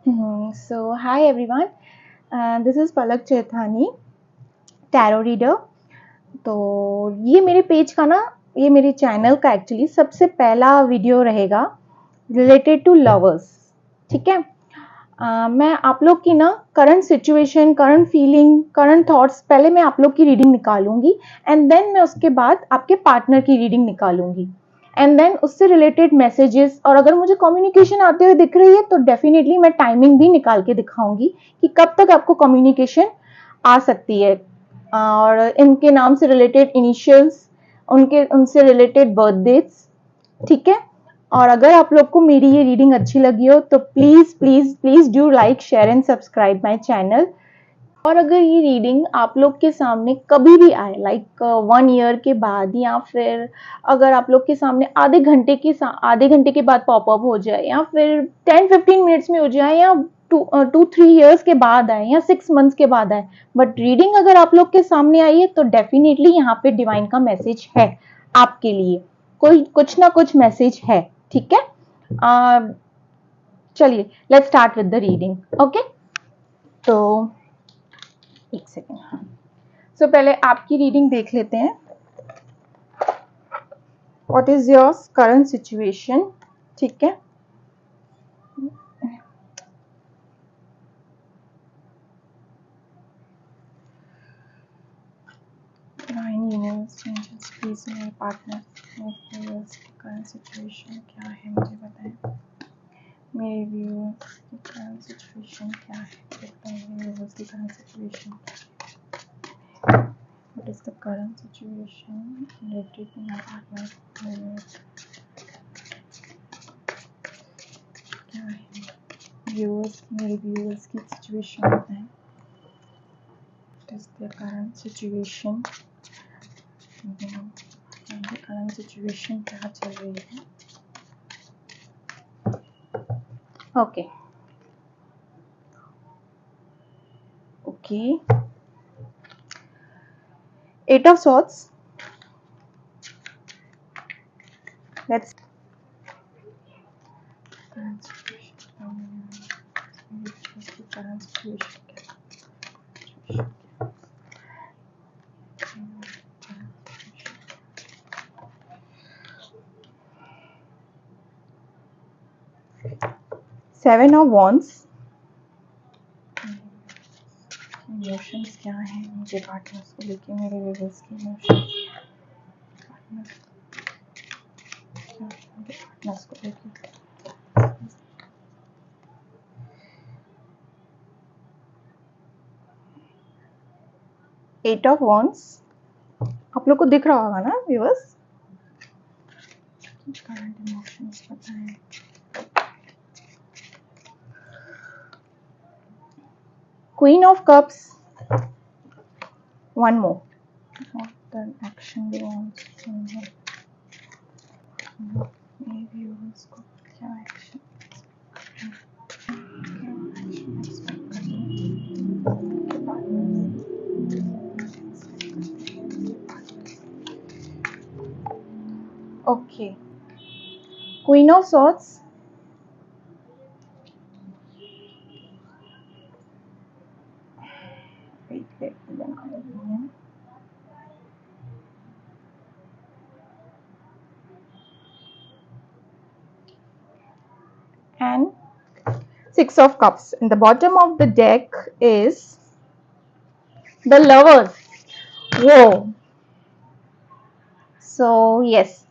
So hi everyone, this is Palak Chetani, tarot reader. तो ये मेरे पेज का ना, ये मेरे चैनल का एक्चुअली सबसे पहला वीडियो रहेगा रिलेटेड टू लवर्स। ठीक है। मैं आप लोग की ना current situation, current feeling, current thoughts, पहले मैं आप लोग की रीडिंग निकालूंगी एंड देन मैं उसके बाद आपके पार्टनर की रीडिंग निकालूंगी एंड देन उससे रिलेटेड मैसेजेस। और अगर मुझे कम्युनिकेशन आते हुए दिख रही है तो डेफिनेटली मैं टाइमिंग भी निकाल के दिखाऊंगी कि कब तक आपको कम्युनिकेशन आ सकती है। और इनके नाम से रिलेटेड इनिशियल्स, उनसे रिलेटेड बर्थ डेट्स। ठीक है। और अगर आप लोग को मेरी ये रीडिंग अच्छी लगी हो तो please please please do like, share and subscribe my channel. और अगर ये रीडिंग आप लोग के सामने कभी भी आए, लाइक 1 ईयर के बाद, या फिर अगर आप लोग के सामने आधे घंटे के बाद पॉपअप हो जाए, या फिर 10-15 मिनट्स में हो जाए, या 2-3 ईयर्स के बाद आए, या 6 मंथ्स के बाद आए, बट रीडिंग अगर आप लोग के सामने आई है तो डेफिनेटली यहाँ पे डिवाइन का मैसेज है आपके लिए। कोई कुछ ना कुछ मैसेज है। ठीक है। चलिए let's start with the reading. Okay. तो एक सेकेंड। सो पहले आपकी रीडिंग देख लेते हैं। What is your current situation. ठीक है। प्लीज मेरे पार्टनर करंट सिचुएशन क्या है मुझे बताएं। मेरे व्यूअर्स की करंट सिचुएशन क्या है, मेरे व्यूअर्स की current situation. What is the current situation related to my partner? क्या है व्यूअर्स, मेरे व्यूअर्स की सिचुएशन बताएं। What is the current situation? Current situation क्या चल रही है। Okay okay. 8 of swords. Let's current situation. Seven of Wands. Emotions क्या है मुझे पार्टनर्स को लेके, मेरे व्यूअर्स के इमोशंस पार्टनर्स को लेके। 8 of Wands आप लोग को दिख रहा होगा ना व्यूअर्स। करंट इमोशंस बताएं। Queen of Cups. One more. What the action they want from her. मेरे व्यूअर्स को क्या एक्शन एक्सपेक्ट करते हैं। Okay. Queen of Swords. And 6 of Cups. In the bottom of the deck is the Lovers. Whoa. So yes,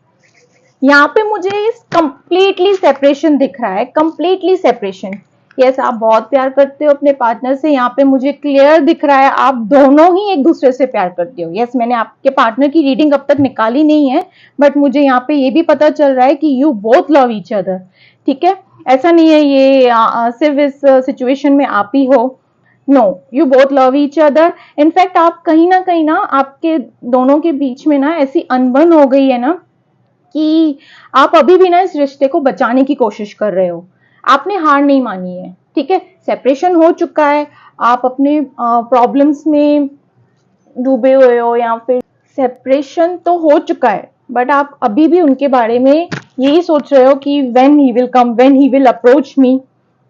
यहाँ पे मुझे completely separation दिख रहा है, कंप्लीटली सेपरेशन। यस, आप बहुत प्यार करते हो अपने पार्टनर से, यहाँ पे मुझे क्लियर दिख रहा है आप दोनों ही एक दूसरे से प्यार करते हो। यस, मैंने आपके पार्टनर की रीडिंग अब तक निकाली नहीं है, बट मुझे यहाँ पे ये भी पता चल रहा है कि you both love each other. ठीक है। ऐसा नहीं है ये सिर्फ इस सिचुएशन में आप ही हो। No, you both love each other. In fact आप कहीं ना आपके दोनों के बीच में ना ऐसी अनबन हो गई है ना कि आप अभी भी ना इस रिश्ते को बचाने की कोशिश कर रहे हो। आपने हार नहीं मानी है। ठीक है। सेपरेशन हो चुका है, आप अपने प्रॉब्लम्स में डूबे हुए हो, या फिर सेपरेशन तो हो चुका है, बट आप अभी भी उनके बारे में यही सोच रहे हो कि when he will come, when he will approach me.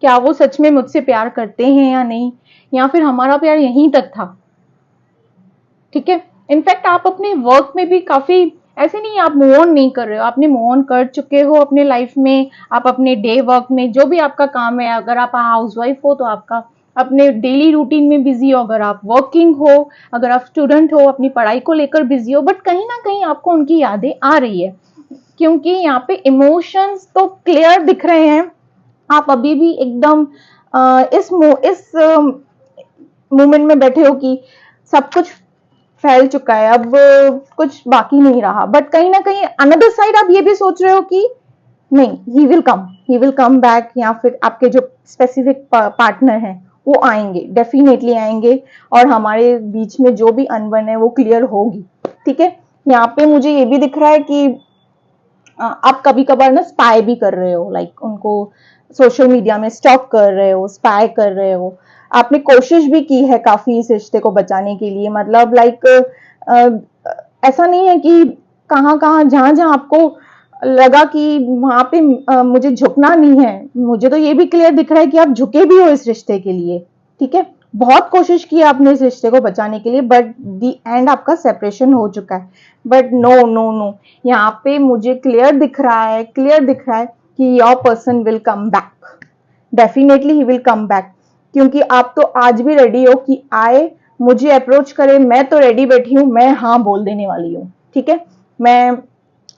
क्या वो सच में मुझसे प्यार करते हैं या नहीं, या फिर हमारा प्यार यहीं तक था। ठीक है, इनफैक्ट आप अपने वर्क में भी काफी ऐसे नहीं, आप मूव ऑन नहीं कर रहे हो, आपने मूव ऑन कर चुके हो अपने लाइफ में। आप अपने डे वर्क में जो भी आपका काम है, अगर आप हाउसवाइफ हो तो आपका अपने डेली रूटीन में बिजी हो, अगर आप वर्किंग हो, अगर आप स्टूडेंट हो अपनी पढ़ाई को लेकर बिजी हो, बट कहीं ना कहीं आपको उनकी यादें आ रही है, क्योंकि यहाँ पे इमोशंस तो क्लियर दिख रहे हैं। आप अभी भी एकदम इस मोमेंट में बैठे हो कि सब कुछ फैल चुका है, अब कुछ बाकी नहीं रहा, बट कहीं ना कहीं अनदर साइड आप ये भी सोच रहे हो कि नहीं, ही विल कम बैक, या फिर आपके जो स्पेसिफिक पार्टनर हैं वो आएंगे, डेफिनेटली आएंगे, और हमारे बीच में जो भी अनबन है वो क्लियर होगी। ठीक है, यहाँ पे मुझे ये भी दिख रहा है कि आप कभी कभार ना स्पाई भी कर रहे हो, लाइक उनको सोशल मीडिया में स्टॉक कर रहे हो, स्पाई कर रहे हो। आपने कोशिश भी की है काफी इस रिश्ते को बचाने के लिए, मतलब लाइक ऐसा नहीं है कि कहाँ कहाँ जहां जहां आपको लगा कि वहां पे मुझे झुकना नहीं है, मुझे तो ये भी क्लियर दिख रहा है कि आप झुके भी हो इस रिश्ते के लिए। ठीक है, बहुत कोशिश की आपने इस रिश्ते को बचाने के लिए, बट दी एंड आपका सेपरेशन हो चुका है। बट नो नो नो, यहाँ पे मुझे क्लियर दिख रहा है कि your person will come back, definitely he will come back, क्योंकि आप तो आज भी रेडी हो कि आए, मुझे अप्रोच करे, मैं तो रेडी बैठी हूँ, मैं हाँ बोल देने वाली हूँ। ठीक है, मैं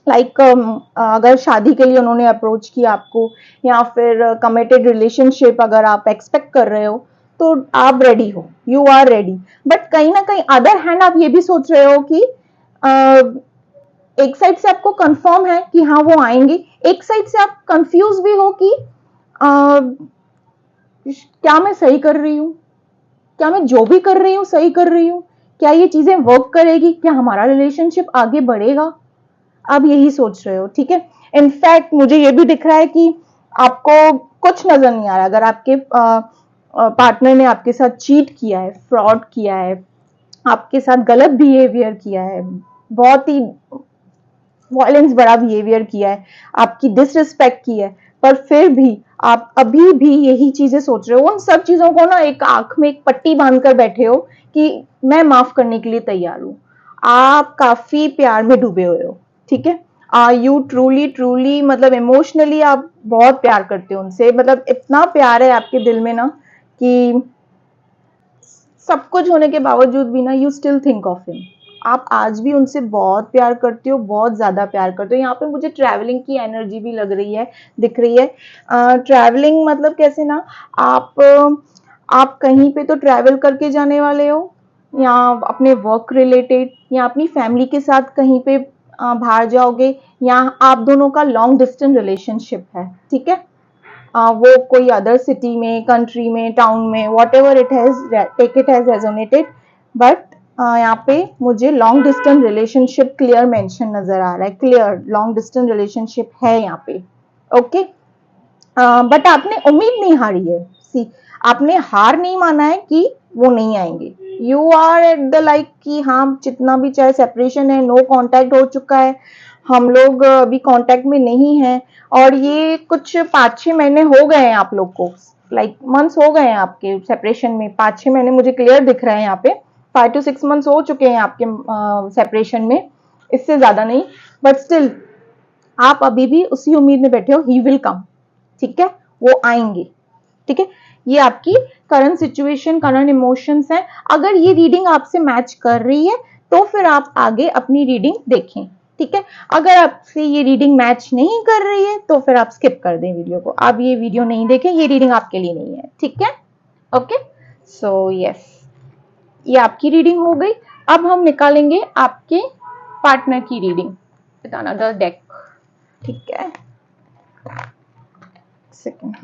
लाइक अगर शादी के लिए उन्होंने अप्रोच किया आपको, या फिर कमिटेड रिलेशनशिप अगर आप एक्सपेक्ट कर रहे हो, तो आप रेडी हो, यू आर रेडी। बट कहीं ना कहीं अदर हैंड आप ये भी सोच रहे हो कि एक साइड से आपको कंफर्म है कि हाँ वो आएंगे, एक साइड से आप कंफ्यूज भी हो कि क्या मैं सही कर रही हूँ, क्या मैं जो भी कर रही हूँ सही कर रही हूँ, क्या ये चीजें वर्क करेगी, क्या हमारा रिलेशनशिप आगे बढ़ेगा, आप यही सोच रहे हो। ठीक है, इनफैक्ट मुझे ये भी दिख रहा है कि आपको कुछ नजर नहीं आ रहा, अगर आपके पार्टनर ने आपके साथ चीट किया है, फ्रॉड किया है, आपके साथ गलत बिहेवियर किया है, बहुत ही वायलेंस भरा बिहेवियर किया है, आपकी डिसरिस्पेक्ट की है, पर फिर भी आप अभी भी यही चीजें सोच रहे हो, उन सब चीजों को ना एक आंख में एक पट्टी बांधकर बैठे हो कि मैं माफ करने के लिए तैयार हूं। आप काफी प्यार में डूबे हुए हो। ठीक है, आर यू ट्रूली ट्रूली, मतलब इमोशनली आप बहुत प्यार करते हो उनसे, मतलब इतना प्यार है आपके दिल में ना कि सब कुछ होने के बावजूद भी ना you still think of him. आप आज भी उनसे बहुत प्यार करते हो, बहुत ज्यादा प्यार करते हो। यहाँ पे मुझे ट्रैवलिंग की एनर्जी भी लग रही है, दिख रही है। ट्रैवलिंग मतलब कैसे ना, आप आप कहीं पे तो ट्रैवल करके जाने वाले हो, या अपने वर्क रिलेटेड, या अपनी फैमिली के साथ कहीं पे बाहर जाओगे, या आप दोनों का लॉन्ग डिस्टेंस रिलेशनशिप है। ठीक है, वो कोई अदर सिटी में, कंट्री में, टाउन में, whatever it has, take it has resonated, but यहाँ पे मुझे long distance relationship clear mention नजर आ रहा है, क्लियर लॉन्ग डिस्टेंस रिलेशनशिप है यहाँ पे। ओके, बट आपने उम्मीद नहीं हारी है, सी, आपने हार नहीं माना है कि वो नहीं आएंगे। You are at the like कि हाँ जितना भी चाहे सेपरेशन है, नो कांटेक्ट हो चुका है, हम लोग अभी कांटेक्ट में नहीं हैं, और ये कुछ 5-6 महीने हो गए हैं आप लोग को, लाइक मंथ्स हो गए हैं आपके सेपरेशन में, 5-6 महीने मुझे क्लियर दिख रहे हैं यहाँ पे, 5 to 6 months हो चुके हैं आपके सेपरेशन में, इससे ज्यादा नहीं, बट स्टिल आप अभी भी उसी उम्मीद में बैठे हो ही विल कम। ठीक है, वो आएंगे। ठीक है, ये आपकी करंट सिचुएशन, करंट इमोशंस हैं। अगर ये रीडिंग आपसे मैच कर रही है तो फिर आप आगे अपनी रीडिंग देखें। ठीक है, अगर आपसे ये रीडिंग मैच नहीं कर रही है तो फिर आप स्किप कर दें वीडियो को, आप ये वीडियो नहीं देखें, ये रीडिंग आपके लिए नहीं है। ठीक है, ओके, सो यस, ये आपकी रीडिंग हो गई। अब हम निकालेंगे आपके पार्टनर की रीडिंग विद अनदर डेक। ठीक है, second,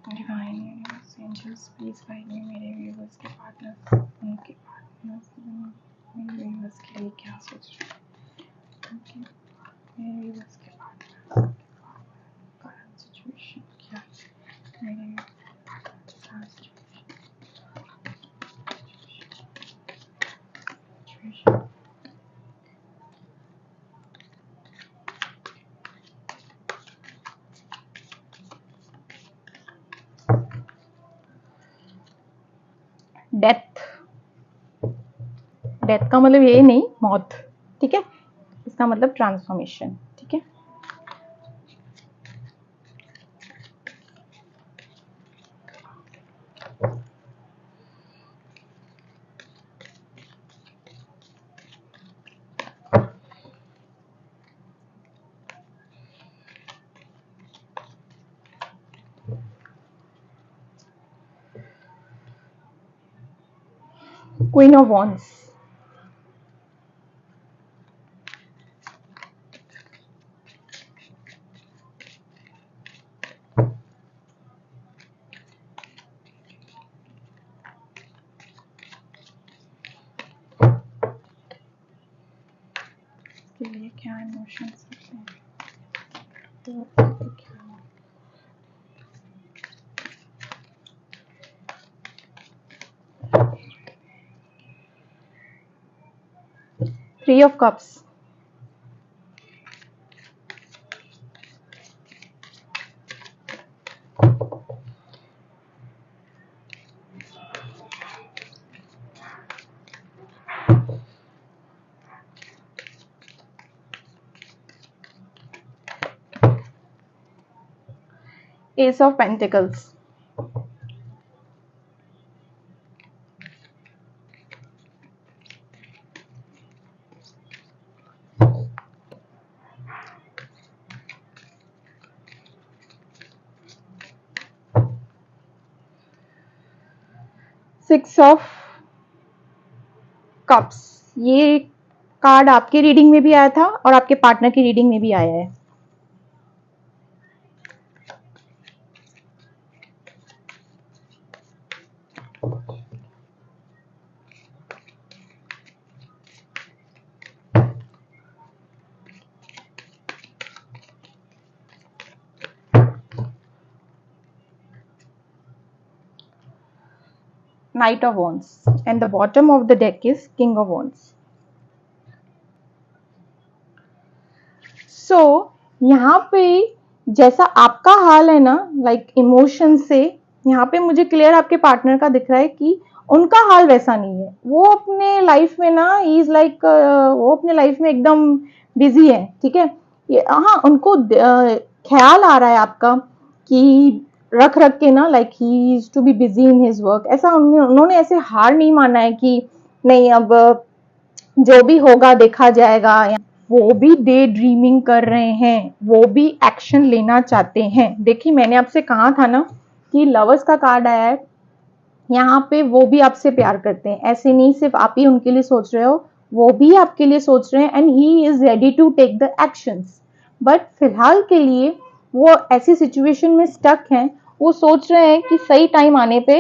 divine angels please guide me, मेरे व्यूअर्स के पार्टनर, उनके पार्टनर मेरे व्यूअर्स के लिए क्या सोच रहे हैं, उनके मेरे व्यूअर्स के पार्टनर करंट सिचुएशन क्या है, डेथ, डेथ का मतलब ये नहीं मौत, ठीक है, इसका मतलब ट्रांसफॉर्मेशन, ठीक है। क्वीन ऑफ वॉन्ड्स, इसके लिए क्या इमोशंस होते हैं, तो three of cups, S of pentacles, six of cups. ये कार्ड आपके रीडिंग में भी आया था और आपके पार्टनर की रीडिंग में भी आया है। Knight of Wands and the bottom of the deck is King of Wands. So यहाँ पे जैसा आपका हाल है ना, लाइक इमोशन से, यहाँ पे मुझे क्लियर आपके पार्टनर का दिख रहा है कि उनका हाल वैसा नहीं है। वो अपने लाइफ में ना इज लाइक वो अपने लाइफ में एकदम बिजी है, ठीक है। हाँ, उनको ख्याल आ रहा है आपका कि रख रख के ना, like he is to be busy in his work. ऐसा उन्होंने ऐसे हार नहीं माना है कि नहीं अब जो भी होगा देखा जाएगा। वो भी डे ड्रीमिंग कर रहे हैं, वो भी एक्शन लेना चाहते हैं। देखिए मैंने आपसे कहा था ना कि लवर्स का कार्ड आया है, यहाँ पे वो भी आपसे प्यार करते हैं। ऐसे नहीं सिर्फ आप ही उनके लिए सोच रहे हो, वो भी आपके लिए सोच रहे हैं and he is ready to take the actions. But फिलहाल के लिए वो ऐसी सिचुएशन में स्टक हैं, वो सोच रहे हैं कि सही टाइम आने पे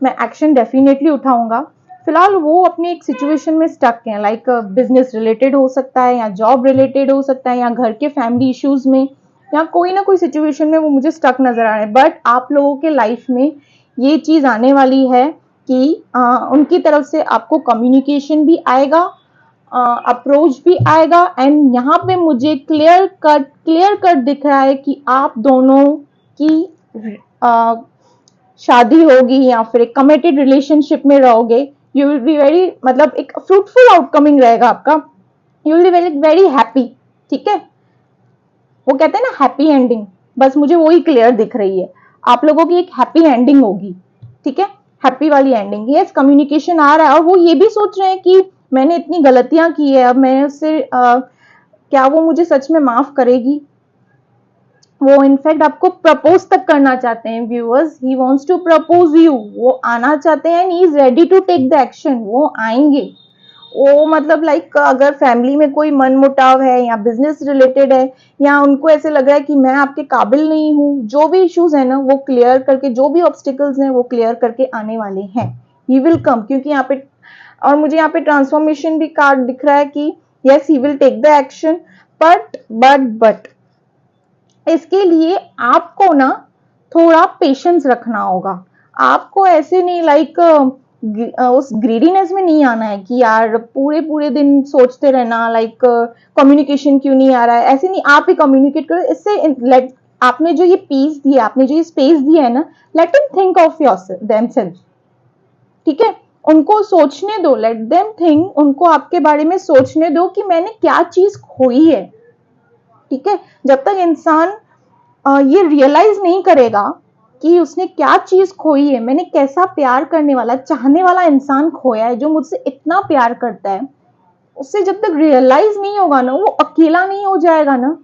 मैं एक्शन डेफिनेटली उठाऊंगा। फिलहाल वो अपनी एक सिचुएशन में स्टक हैं, लाइक बिजनेस रिलेटेड हो सकता है या जॉब रिलेटेड हो सकता है या घर के फैमिली इश्यूज में या कोई ना कोई सिचुएशन में वो मुझे स्टक नजर आ रहे हैं। बट आप लोगों के लाइफ में ये चीज आने वाली है कि उनकी तरफ से आपको कम्युनिकेशन भी आएगा, अप्रोच भी आएगा एंड यहाँ पे मुझे क्लियर कट दिख रहा है कि आप दोनों की शादी होगी या फिर एक कमिटेड रिलेशनशिप में रहोगे। यू विल बी वेरी, मतलब एक फ्रूटफुल आउटकमिंग रहेगा आपका। You will be very very happy, ठीक है। वो कहते हैं ना हैप्पी एंडिंग, बस मुझे वही क्लियर दिख रही है। आप लोगों की एक हैप्पी एंडिंग होगी, ठीक है, हैप्पी वाली एंडिंग। यस, कम्युनिकेशन आ रहा है और वो ये भी सोच रहे हैं कि मैंने इतनी गलतियां की है, अब मैं उससे क्या वो मुझे सच में माफ करेगी। वो इनफैक्ट आपको प्रपोज तक करना चाहते हैं viewers. He wants to propose you, वो आना चाहते हैं and he is ready to take the action. वो आएंगे, वो मतलब लाइक अगर फैमिली में कोई मनमुटाव है या बिजनेस रिलेटेड है या उनको ऐसे लग रहा है कि मैं आपके काबिल नहीं हूँ, जो भी इश्यूज है ना वो क्लियर करके, जो भी ऑब्स्टिकल्स हैं वो क्लियर करके आने वाले हैं। ही विल कम, क्योंकि यहाँ पे और मुझे यहाँ पे ट्रांसफॉर्मेशन भी कार्ड दिख रहा है कि yes he will take the action. But इसके लिए आपको ना थोड़ा पेशेंस रखना होगा। आपको ऐसे नहीं लाइक उस ग्रीडीनेस में नहीं आना है कि यार पूरे पूरे दिन सोचते रहना लाइक कम्युनिकेशन क्यों नहीं आ रहा है। ऐसे नहीं, आप ही कम्युनिकेट करो। इससे लेट, आपने जो ये पीस दिया, आपने जो ये स्पेस दिया है ना, let him think of yourself themselves, ठीक है। उनको सोचने दो, लेट देम थिंक, उनको आपके बारे में सोचने दो कि मैंने क्या चीज खोई है। ठीक है, जब तक इंसान ये रियलाइज नहीं करेगा कि उसने क्या चीज खोई है, मैंने कैसा प्यार करने वाला, चाहने वाला इंसान खोया है जो मुझसे इतना प्यार करता है, उससे जब तक रियलाइज नहीं होगा ना, वो अकेला नहीं हो जाएगा ना,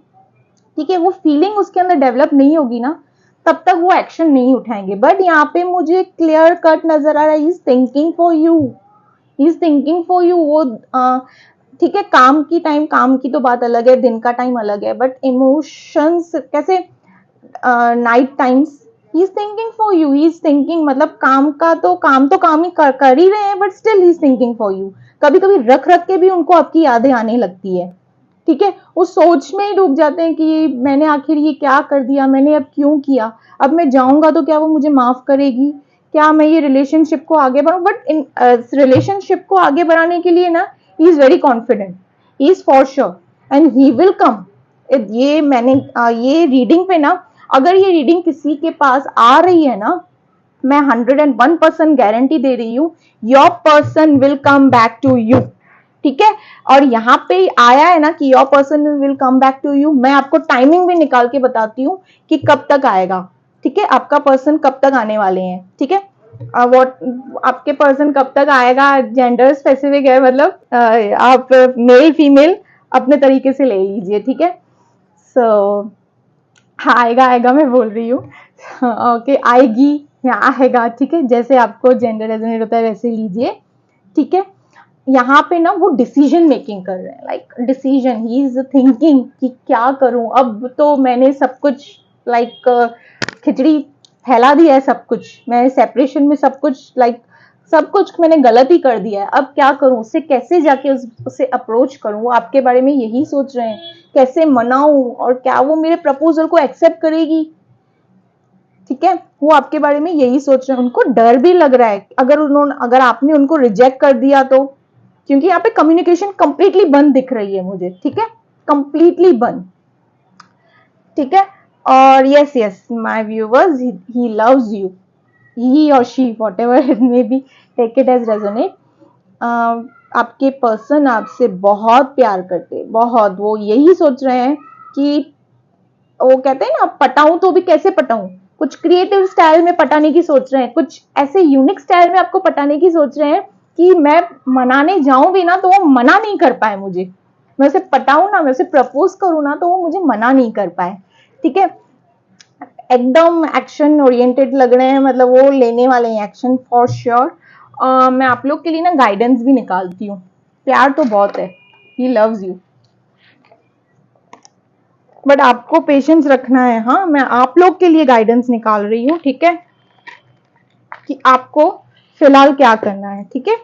ठीक है, वो फीलिंग उसके अंदर डेवलप नहीं होगी ना, तब तक वो एक्शन नहीं उठाएंगे। बट यहाँ पे मुझे क्लियर कट नजर आ रहा है, he is thinking for you, he is thinking for you. वो ठीक है, काम की टाइम, काम की तो बात अलग है, दिन का टाइम अलग है, बट इमोशंस कैसे, night times he is thinking for you, he is thinking, मतलब काम तो काम ही कर ही रहे हैं, but still he is thinking for you. कभी कभी रख रख के भी उनको आपकी यादें आने लगती है। ठीक है, वो सोच में ही डूब जाते हैं कि मैंने आखिर ये क्या कर दिया, मैंने अब क्यों किया, अब मैं जाऊंगा तो क्या वो मुझे माफ करेगी, क्या मैं ये रिलेशनशिप को आगे बढ़ाऊं। बट इन रिलेशनशिप को आगे बढ़ाने के लिए ना, he is very confident, he is for sure and he will come. ये मैंने ये रीडिंग पे ना, अगर ये रीडिंग किसी के पास आ रही है ना, मैं 101% गारंटी दे रही हूँ, your person will come back to you. ठीक है, और यहाँ पे आया है ना कि your person will come back to you, मैं आपको टाइमिंग भी निकाल के बताती हूँ कि कब तक आएगा। ठीक है, आपका पर्सन कब तक आने वाले हैं। ठीक है, व्हाट, आपके पर्सन कब तक आएगा, जेंडर स्पेसिफिक है, मतलब आप मेल फीमेल अपने तरीके से ले लीजिए। ठीक है, सो हाँ, आएगा आएगा मैं बोल रही हूँ, ओके, आएगी या आएगा, ठीक है, जैसे आपको जेंडर रेजोनेट होता है वैसे लीजिए। ठीक है, यहाँ पे ना वो डिसीजन मेकिंग कर रहे हैं, like decision, he is thinking कि क्या करूं, अब तो मैंने सब कुछ, लाइक खिचड़ी फैला दिया है, सब कुछ मैं सेपरेशन में, सब कुछ लाइक सब कुछ मैंने गलत ही कर दिया है, अब क्या करूं, उससे कैसे जाके उसे अप्रोच करूं, वो आपके बारे में यही सोच रहे हैं, कैसे मनाऊं, और क्या वो मेरे प्रपोजल को एक्सेप्ट करेगी। ठीक है, वो आपके बारे में यही सोच रहे हैं, उनको डर भी लग रहा है, अगर आपने उनको रिजेक्ट कर दिया तो, क्योंकि यहाँ पे कम्युनिकेशन कंप्लीटली बंद दिख रही है मुझे। ठीक है, कंप्लीटली बंद। ठीक है, और yes yes my viewers, he loves you, he और she, whatever it may be, take it as resonate. आपके पर्सन आपसे बहुत प्यार करते, बहुत, वो यही सोच रहे हैं कि, वो कहते हैं ना, पटाऊं तो भी कैसे पटाऊं, कुछ क्रिएटिव स्टाइल में पटाने की सोच रहे हैं, कुछ ऐसे यूनिक स्टाइल में आपको पटाने की सोच रहे हैं कि मैं मनाने जाऊं भी ना तो वो मना नहीं कर पाए मुझे, मैं उसे पटाऊं ना, मैं उसे प्रपोज करूं ना तो वो मुझे मना नहीं कर पाए। ठीक है, एकदम एक्शन ओरिएंटेड लग रहे हैं, मतलब वो लेने वाले हैं एक्शन फॉर श्योर। मैं आप लोग के लिए ना गाइडेंस भी निकालती हूँ, प्यार तो बहुत है, ही लव्स यू, बट आपको पेशेंस रखना है। हाँ, मैं आप लोग के लिए गाइडेंस निकाल रही हूँ। ठीक है, कि आपको फिलहाल क्या करना है। ठीक है,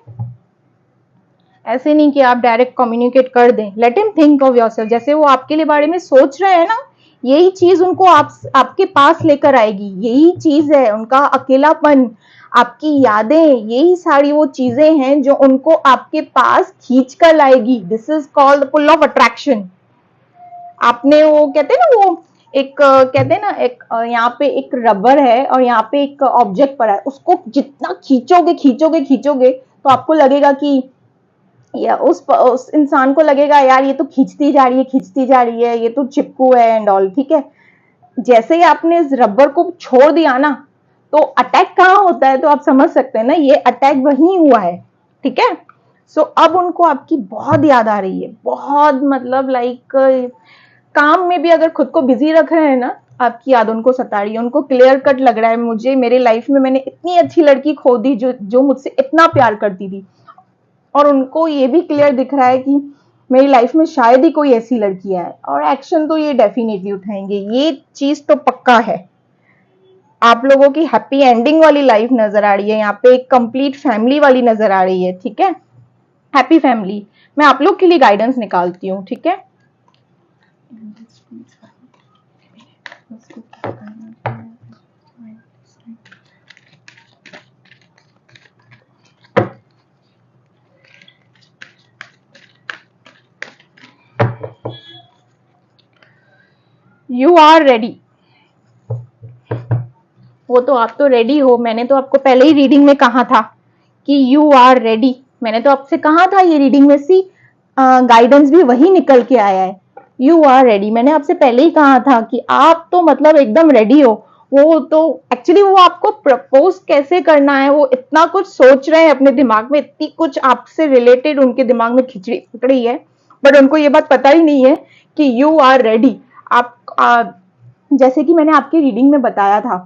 ऐसे नहीं कि आप डायरेक्ट कम्युनिकेट कर दें, late him think of yourself, जैसे वो आपके लिए बारे में सोच रहे हैं ना, यही चीज उनको आपके पास लेकर आएगी, यही चीज है उनका अकेलापन, आपकी यादें, यही सारी वो चीजें हैं जो उनको आपके पास खींच कर लाएगी। This is called pull of attraction. आपने वो कहते हैं ना, वो एक कहते हैं ना, एक यहाँ पे एक रबर है और यहाँ पे एक ऑब्जेक्ट पड़ा है, उसको जितना खींचोगे खींचोगे खींचोगे तो आपको लगेगा कि, या उस इंसान को लगेगा यार ये तो खींचती जा रही है, खींचती जा रही है, ये तो चिपकू है एंड ऑल। ठीक है, जैसे ही आपने इस रबर को छोड़ दिया ना, तो अटैक कहाँ होता है, तो आप समझ सकते हैं ना, ये अटैक वहीं हुआ है। ठीक है, सो अब उनको आपकी बहुत याद आ रही है, बहुत, मतलब लाइक काम में भी अगर खुद को बिजी रख रहे हैं ना, आपकी याद उनको सता रही है, उनको क्लियर कट लग रहा है, मुझे मेरे लाइफ में मैंने इतनी अच्छी लड़की खो दी जो जो मुझसे इतना प्यार करती थी, और उनको ये भी क्लियर दिख रहा है कि मेरी लाइफ में शायद ही कोई ऐसी लड़की है, और एक्शन तो ये डेफिनेटली उठाएंगे, ये चीज तो पक्का है। आप लोगों की हैप्पी एंडिंग वाली लाइफ नजर आ रही है, यहाँ पे एक कंप्लीट फैमिली वाली नजर आ रही है। ठीक है, हैप्पी फैमिली। मैं आप लोग के लिए गाइडेंस निकालती हूँ। ठीक है, यू आर रेडी। वो तो आप तो रेडी हो, मैंने तो आपको पहले ही रीडिंग में कहा था कि यू आर रेडी। मैंने तो आपसे कहा था ये रीडिंग में सी गाइडेंस भी वही निकल के आया है, यू आर रेडी। मैंने आपसे पहले ही कहा था कि आप तो मतलब एकदम रेडी हो। वो तो एक्चुअली वो आपको प्रपोज कैसे करना है वो इतना कुछ सोच रहे हैं अपने दिमाग में, इतनी कुछ आपसे रिलेटेड उनके दिमाग में खिचड़ी पक रही है, बट उनको ये बात पता ही नहीं है कि यू आर रेडी। आप जैसे कि मैंने आपकी रीडिंग में बताया था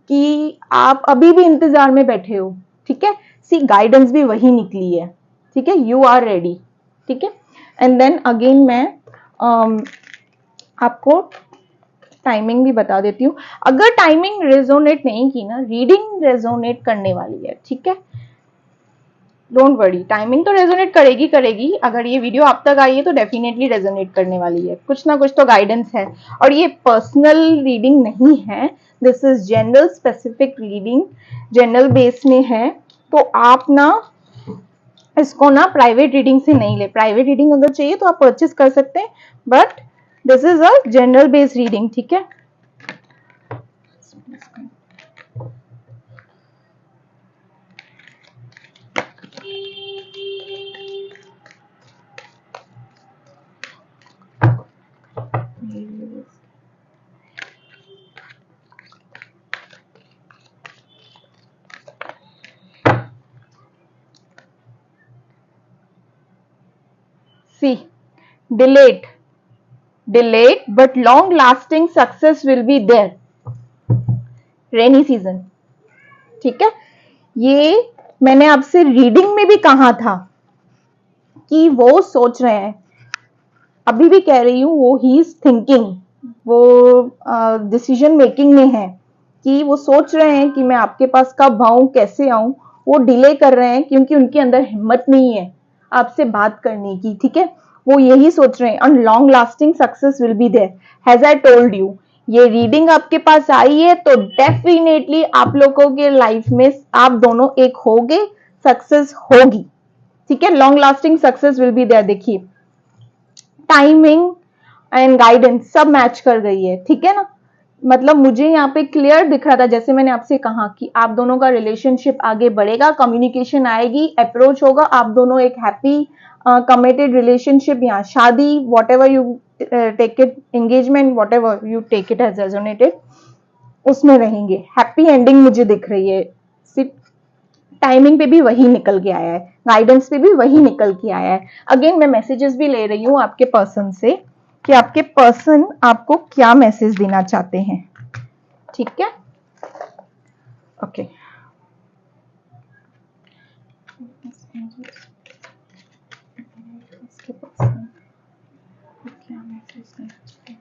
कि आप अभी भी इंतजार में बैठे हो, ठीक है। सी गाइडेंस भी वही निकली है, ठीक है, यू आर रेडी, ठीक है। एंड देन अगेन मैं आपको टाइमिंग भी बता देती हूँ। अगर टाइमिंग रेजोनेट नहीं की ना, रीडिंग रेजोनेट करने वाली है, ठीक है। डोंट वरी, टाइमिंग तो रेजोनेट करेगी करेगी। अगर ये वीडियो आप तक आई है तो डेफिनेटली रेजोनेट करने वाली है, कुछ ना कुछ तो गाइडेंस है। और ये पर्सनल रीडिंग नहीं है, this is general specific reading, general base में है। तो आप ना इसको ना प्राइवेट रीडिंग से नहीं ले। प्राइवेट रीडिंग अगर चाहिए तो आप परचेस कर सकते हैं, but this is a general base reading, ठीक है। See, delayed but long lasting success will be there, rainy season, ठीक है। ये मैंने आपसे रीडिंग में भी कहा था कि वो सोच रहे हैं, अभी भी कह रही हूं, वो ही इज थिंकिंग, वो डिसीजन मेकिंग में है कि वो सोच रहे हैं कि मैं आपके पास कब आऊं, कैसे आऊं। वो डिले कर रहे हैं क्योंकि उनके अंदर हिम्मत नहीं है आपसे बात करने की, ठीक है। वो यही सोच रहे हैं, and long lasting success will be there, has I told you. ये रीडिंग आपके पास आई है तो डेफिनेटली आप लोगों के लाइफ में आप दोनों एक होगे, सक्सेस होगी, ठीक है। Long lasting success will be there. देखिए टाइमिंग एंड गाइडेंस सब मैच कर गई है, ठीक है ना। मतलब मुझे यहाँ पे क्लियर दिख रहा था, जैसे मैंने आपसे कहा कि आप दोनों का रिलेशनशिप आगे बढ़ेगा, कम्युनिकेशन आएगी, अप्रोच होगा, आप दोनों एक हैप्पी कमिटेड रिलेशनशिप या शादी, whatever you take it, engagement, whatever you take it as resonated, उसमें रहेंगे। हैप्पी एंडिंग मुझे दिख रही है। सिर्फ टाइमिंग पे भी वही निकल के आया है, गाइडेंस पे भी वही निकल के आया है। अगेन मैं मैसेजेस भी ले रही हूँ आपके पर्सन से कि आपके पर्सन आपको क्या मैसेज देना चाहते हैं, ठीक है। ओके क्या मैसेज देना चाहते हैं?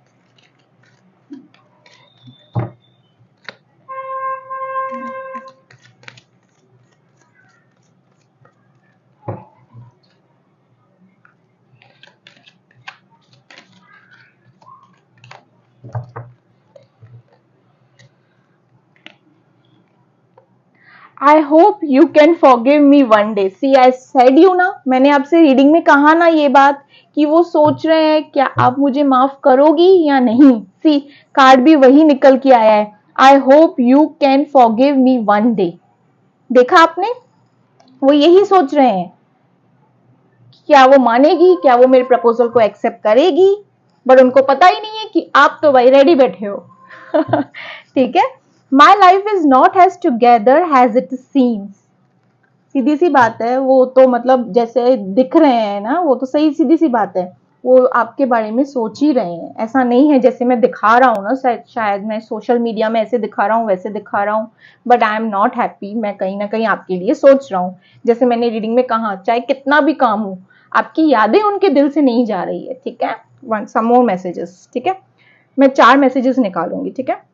I hope you can forgive me one day. See I said you ना, मैंने आपसे रीडिंग में कहा ना ये बात कि वो सोच रहे हैं क्या आप मुझे माफ करोगी या नहीं। सी कार्ड भी वही निकल के आया है, आई hope you can forgive me one day. देखा आपने, वो यही सोच रहे हैं, क्या वो मानेगी, क्या वो मेरे प्रपोजल को एक्सेप्ट करेगी, बट उनको पता ही नहीं है कि आप तो भाई रेडी बैठे हो। ठीक है। My life is not has together has it seems. सीधी सी बात है, वो तो मतलब जैसे दिख रहे हैं ना, वो तो सही सीधी सी बात है, वो आपके बारे में सोच ही रहे हैं। ऐसा नहीं है जैसे मैं दिखा रहा हूँ ना, शायद मैं सोशल मीडिया में ऐसे दिखा रहा हूँ वैसे दिखा रहा हूँ, but I am not happy. मैं कहीं ना कहीं आपके लिए सोच रहा हूँ। जैसे मैंने रीडिंग में कहा, चाहे कितना भी काम हो, आपकी यादें उनके दिल से नहीं जा रही है, ठीक है। वन सम मोर मैसेजेस, ठीक है। मैं 4 मैसेजेस निकालूंगी, ठीक है।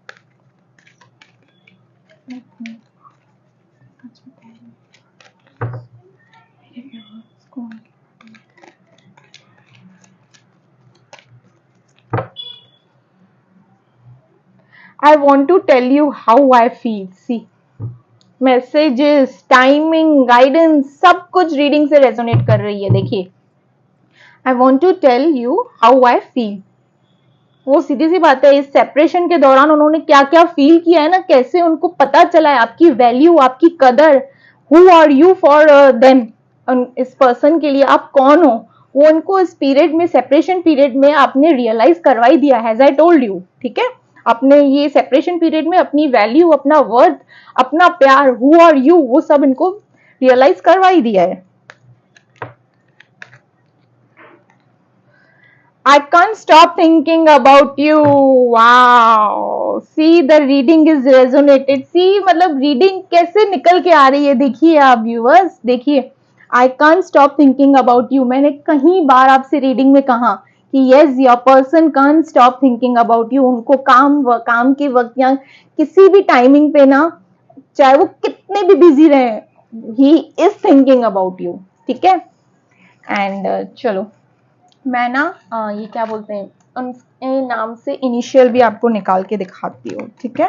I want to tell you how I feel. See, messages, timing, guidance सब कुछ रीडिंग से रेजोनेट कर रही है। देखिए, I want to tell you how I feel. वो सीधी सी बात है, इस सेपरेशन के दौरान उन्होंने क्या क्या फील किया है ना, कैसे उनको पता चला है आपकी वैल्यू, आपकी कदर, who are you for them, इस पर्सन के लिए आप कौन हो, वो उनको इस पीरियड में, सेपरेशन पीरियड में आपने रियलाइज करवाई दिया, हैज आई टोल्ड यू, ठीक है। अपने ये सेपरेशन पीरियड में अपनी वैल्यू, अपना वर्थ, अपना प्यार, हु आर यू, वो सब इनको रियलाइज करवाई दिया है। I can't stop thinking about you. Wow. See, the reading is resonated. See, मतलब reading कैसे निकल के आ रही है, देखिए आप व्यूअर्स, देखिए। I can't stop thinking about you. मैंने कहीं बार आपसे रीडिंग में कहा कि yes, your person can't stop thinking about you. उनको काम के वक्त या किसी भी टाइमिंग पे ना, चाहे वो कितने भी बिजी रहे, he is thinking about you. ठीक है। एंड चलो मैं ना ये क्या बोलते हैं, उनके नाम से इनिशियल भी आपको निकाल के दिखाती हूँ, ठीक है।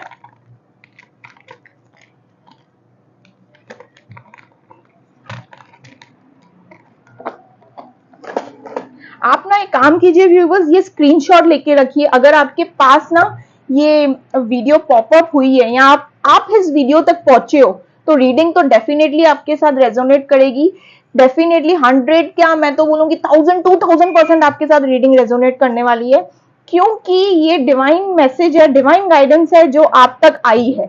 आप ना एक काम कीजिए व्यूवर्स, ये स्क्रीनशॉट लेके रखिए। अगर आपके पास ना ये वीडियो पॉपअप हुई है या आप इस वीडियो तक पहुंचे हो, तो रीडिंग तो डेफिनेटली आपके साथ रेजोनेट करेगी। डेफिनेटली 100 क्या, मैं तो बोलूंगी 1000-2000% आपके साथ रीडिंग रेजोनेट करने वाली है, क्योंकि ये डिवाइन मैसेज है, डिवाइन गाइडेंस है जो आप तक आई है,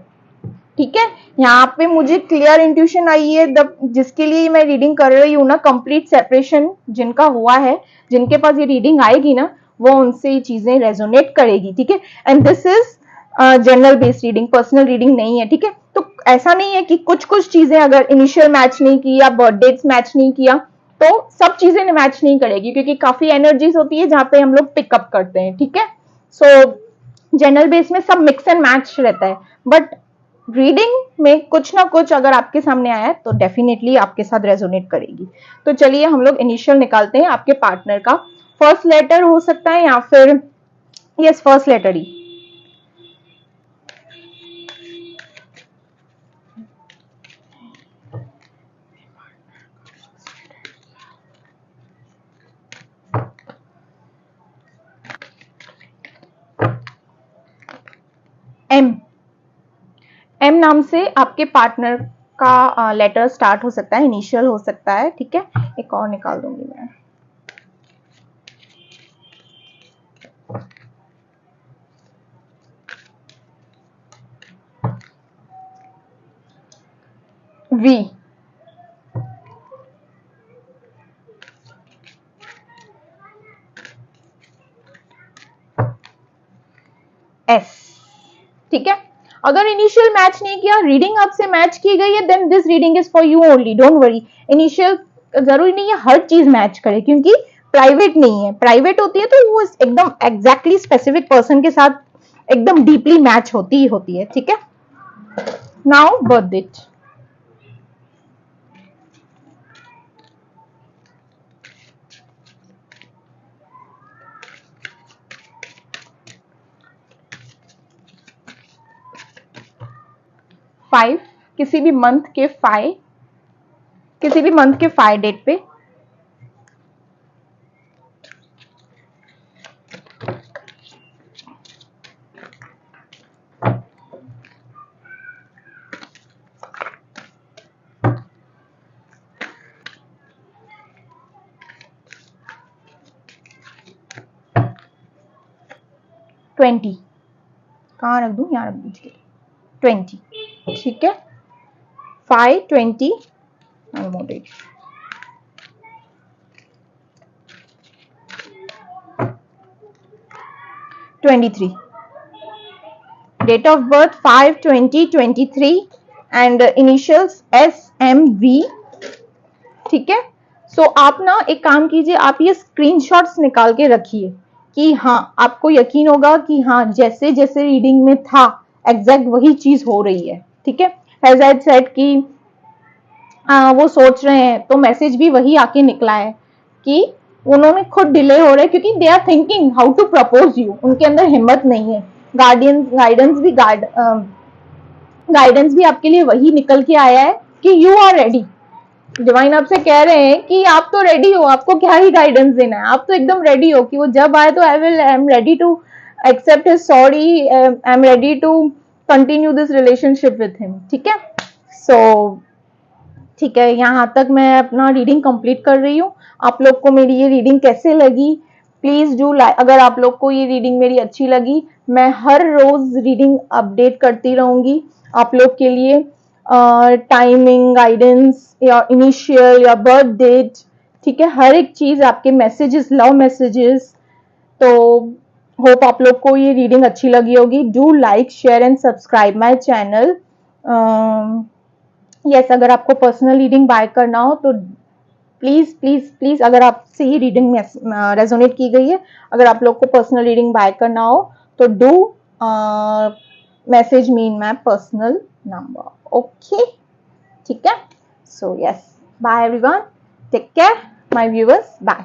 ठीक है। यहाँ पे मुझे क्लियर इंट्यूशन आई है, जिसके लिए मैं रीडिंग कर रही हूँ ना, कंप्लीट सेपरेशन जिनका हुआ है, जिनके पास ये रीडिंग आएगी ना, वो उनसे ये चीजें रेजोनेट करेगी, ठीक है। And this is general based reading, personal reading नहीं है, ठीक है। तो ऐसा नहीं है कि कुछ कुछ चीजें अगर इनिशियल मैच नहीं की या बर्थ डेट्स मैच नहीं किया तो सब चीजें मैच नहीं करेगी, क्योंकि काफी एनर्जीज होती है जहां पे हम लोग पिकअप करते हैं, ठीक है। सो जनरल बेस में सब मिक्स एंड मैच रहता है, बट रीडिंग में कुछ ना कुछ अगर आपके सामने आया है तो डेफिनेटली आपके साथ रेजोनेट करेगी। तो चलिए हम लोग इनिशियल निकालते हैं आपके पार्टनर का। फर्स्ट लेटर हो सकता है या फिर यस फर्स्ट लेटर ही। एम, एम नाम से आपके पार्टनर का लेटर स्टार्ट हो सकता है, इनिशियल हो सकता है, ठीक है। एक और निकाल दूंगी मैं। वी, एस, ठीक है। अगर इनिशियल मैच नहीं किया, रीडिंग आपसे मैच की गई है, then this reading is for you only, don't worry. Initial जरूरी नहीं है हर चीज मैच करे, क्योंकि प्राइवेट नहीं है। प्राइवेट होती है तो वो एकदम एग्जैक्टली स्पेसिफिक पर्सन के साथ एकदम डीपली मैच होती ही होती है, ठीक है। नाउ बर्थ डेट, फाइव, किसी भी मंथ के 5, किसी भी मंथ के 5 डेट पे, ट्वेंटी, कहाँ रख दूं, यहाँ रख दीजिए 20, ठीक है। 5, 20 moded, 23, date of birth 5/20/23 and initials SMV, ठीक है। सो आप ना एक काम कीजिए, आप ये स्क्रीनशॉट्स निकाल के रखिए कि हाँ आपको यकीन होगा कि हाँ जैसे जैसे रीडिंग में था एग्जैक्ट वही चीज हो रही है, ठीक है। एज आई सेड कि वो सोच रहे हैं, तो मैसेज भी वही आके निकला है कि उन्होंने खुद डिले हो रहे हैं, क्योंकि they are thinking how to propose you, उनके अंदर हिम्मत नहीं है। गाइडेंस भी आपके लिए वही निकल के आया है कि यू आर रेडी। डिवाइन आपसे कह रहे हैं कि आप तो रेडी हो, आपको क्या ही गाइडेंस देना है, आप तो एकदम रेडी हो कि वो जब आए तो I am ready to accept his sorry, I am ready to continue this relationship with him, ठीक है। सो ठीक है, यहाँ तक मैं अपना रीडिंग कंप्लीट कर रही हूँ। आप लोग को मेरी ये रीडिंग कैसे लगी, प्लीज डू लाइक। अगर आप लोग को ये रीडिंग मेरी अच्छी लगी, मैं हर रोज रीडिंग अपडेट करती रहूंगी आप लोग के लिए। टाइमिंग, गाइडेंस, या इनिशियल या बर्थ डेट, ठीक है, हर एक चीज, आपके मैसेजेस, लव मैसेजेस। तो होप आप लोग को ये रीडिंग अच्छी लगी होगी। Do like, share and subscribe my channel. Yes, अगर आपको पर्सनल रीडिंग बाय करना हो तो प्लीज प्लीज प्लीज, अगर आपसे ये रीडिंग में रेजोनेट की गई है, अगर आप लोग को पर्सनल रीडिंग बाय करना हो तो do message me in my personal number. Okay, ठीक है। So yes, bye everyone, take care my viewers, bye.